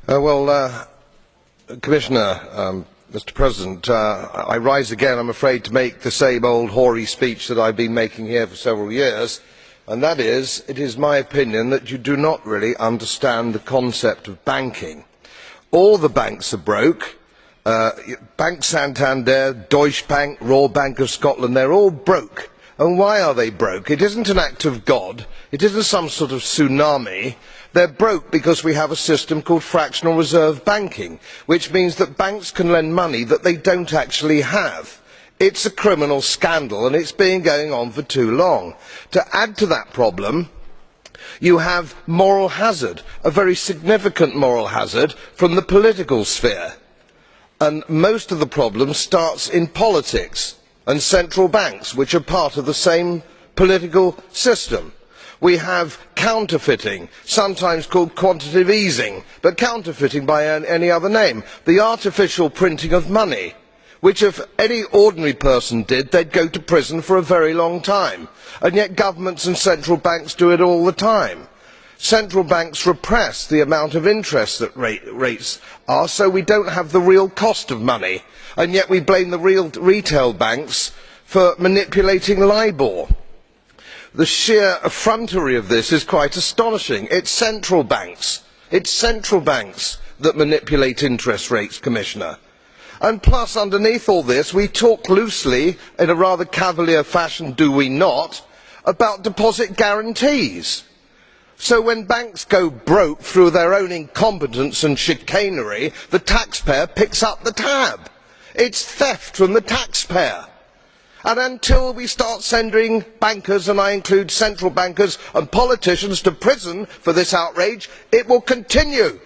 Commissioner, Mr President, I rise again, I am afraid, to make the same old hoary speech that I have been making here for several years, and that is, it is my opinion that you do not really understand the concept of banking. All the banks are broke. Bank Santander, Deutsche Bank, Royal Bank of Scotland, they are all broke. And why are they broke? It isn't an act of God. It isn't some sort of tsunami. They are broke because we have a system called fractional reserve banking, which means that banks can lend money that they do not actually have. It is a criminal scandal, and it has been going on for too long. To add to that problem, you have moral hazard, a very significant moral hazard from the political sphere. And most of the problem starts in politics and central banks, which are part of the same political system. We have counterfeiting, sometimes called quantitative easing, but counterfeiting by any other name. The artificial printing of money, which if any ordinary person did, they would go to prison for a very long time. And yet governments and central banks do it all the time. Central banks repress the amount of interest that rates are, so we do not have the real cost of money. And yet we blame the retail banks for manipulating LIBOR. The sheer effrontery of this is quite astonishing. It is central banks that manipulate interest rates, Commissioner. And plus, underneath all this, we talk loosely, in a rather cavalier fashion, do we not, about deposit guarantees. So when banks go broke through their own incompetence and chicanery, the taxpayer picks up the tab. It is theft from the taxpayer. And until we start sending bankers, and I include central bankers and politicians, to prison for this outrage, it will continue.